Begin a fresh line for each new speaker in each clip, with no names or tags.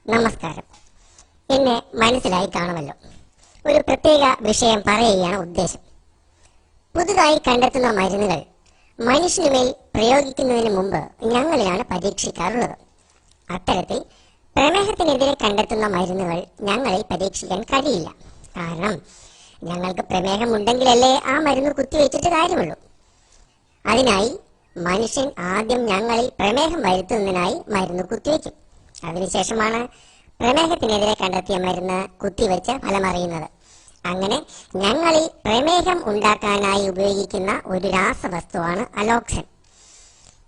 നമസ്കാരം. എന്നെ മനസ്സിലായി കാണുമല്ലോ. ഒരു പ്രത്യേക വിഷയം പറയുകയാണ് ഉദ്ദേശം. പുതുതായി കണ്ടെത്തുന്ന മരുന്നുകൾ മനുഷ്യനുമേൽ പ്രയോഗിക്കുന്നതിന് മുമ്പ് ഞങ്ങളിലാണ് പരീക്ഷിക്കാറുള്ളത്. അത്തരത്തിൽ പ്രമേഹത്തിനെതിരെ കണ്ടെത്തുന്ന മരുന്നുകൾ ഞങ്ങളിൽ പരീക്ഷിക്കാൻ കഴിയില്ല. കാരണം ഞങ്ങൾക്ക് പ്രമേഹം ഉണ്ടെങ്കിലല്ലേ ആ മരുന്ന് കുത്തിവെച്ചിട്ട് കാര്യമുള്ളൂ. അതിനായി മനുഷ്യൻ ആദ്യം ഞങ്ങളിൽ പ്രമേഹം വരുത്തുന്നതിനായി മരുന്ന് കുത്തിവെക്കും. അതിനുശേഷമാണ് പ്രമേഹത്തിനെതിരെ കണ്ടെത്തിയ മരുന്ന് കുത്തിവെച്ച് ഫലമറിയുന്നത്. അങ്ങനെ ഞങ്ങളിൽ പ്രമേഹം ഉണ്ടാക്കാനായി ഉപയോഗിക്കുന്ന ഒരു രാസവസ്തുവാണ് അലോക്സൻ.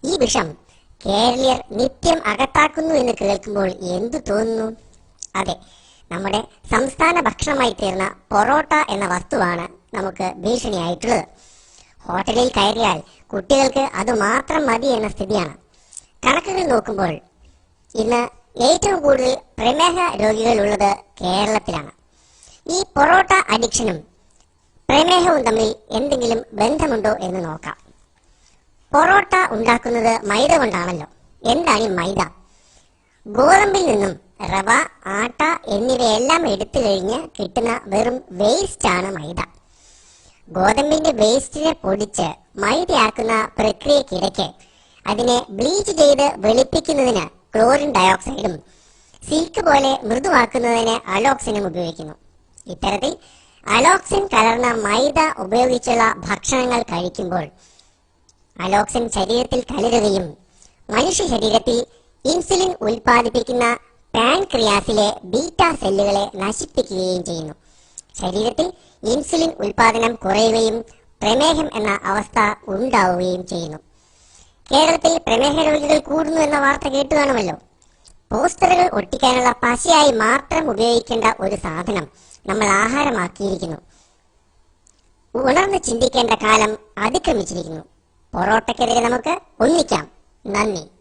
ഈ വിഷം കേരളീയർ നിത്യം അകത്താക്കുന്നു എന്ന് കേൾക്കുമ്പോൾ എന്തു തോന്നുന്നു? അതെ, നമ്മുടെ സംസ്ഥാന ഭക്ഷണമായി തീർന്ന പൊറോട്ട എന്ന വസ്തുവാണ് നമുക്ക് ഭീഷണിയായിട്ടുള്ളത്. ഹോട്ടലിൽ കയറിയാൽ കുട്ടികൾക്ക് അത് മാത്രം മതി എന്ന സ്ഥിതിയാണ്. കണക്കുകൾ നോക്കുമ്പോൾ ഇന്ന് ഏറ്റവും കൂടുതൽ പ്രമേഹ രോഗികൾ ഉള്ളത് കേരളത്തിലാണ്. ഈ പൊറോട്ട അഡിക്ഷനും പ്രമേഹവും തമ്മിൽ എന്തെങ്കിലും ബന്ധമുണ്ടോ എന്ന് നോക്കാം. പൊറോട്ട ഉണ്ടാക്കുന്നത് മൈദ കൊണ്ടാണല്ലോ. എന്താണ് ഈ മൈദ? ഗോതമ്പിൽ നിന്നും റവ, ആട്ട എന്നിവയെല്ലാം എടുത്തു കഴിഞ്ഞ് കിട്ടുന്ന വെറും വേസ്റ്റ് ആണ് മൈദ. ഗോതമ്പിന്റെ വേസ്റ്റിനെ പൊടിച്ച് മൈദയാക്കുന്ന പ്രക്രിയക്കിടയ്ക്ക് അതിനെ ബ്ലീച്ച് ചെയ്ത് വെളുപ്പിക്കുന്നതിന് ക്ലോറിൻ ഡയോക്സൈഡും സിൽക്ക് പോലെ മൃദുവാക്കുന്നതിന് അലോക്സിനും ഉപയോഗിക്കുന്നു. ഇത്തരത്തിൽ അലോക്സിൻ കലർന്ന മൈദ ഉപയോഗിച്ചുള്ള ഭക്ഷണങ്ങൾ കഴിക്കുമ്പോൾ അലോക്സിൻ ശരീരത്തിൽ കലരുകയും മനുഷ്യ ശരീരത്തിൽ ഇൻസുലിൻ ഉൽപ്പാദിപ്പിക്കുന്ന പാൻക്രിയാസിലെ ബീറ്റ സെല്ലുകളെ നശിപ്പിക്കുകയും ചെയ്യുന്നു. ശരീരത്തിൽ ഇൻസുലിൻ ഉൽപാദനം കുറയുകയും പ്രമേഹം എന്ന അവസ്ഥ ഉണ്ടാവുകയും ചെയ്യുന്നു. കേരളത്തിൽ പ്രമേഹ രോഗികൾ കൂടുന്നു എന്ന വാർത്ത കേട്ടു കാണുമല്ലോ. പോസ്റ്ററുകൾ ഒട്ടിക്കാനുള്ള പശയായി മാത്രം ഉപയോഗിക്കേണ്ട ഒരു സാധനം നമ്മൾ ആഹാരമാക്കിയിരിക്കുന്നു. ഉണർന്ന് ചിന്തിക്കേണ്ട കാലം അതിക്രമിച്ചിരിക്കുന്നു. പൊറോട്ടയ്ക്കെതിരെ നമുക്ക് ഒന്നിക്കാം. നന്ദി.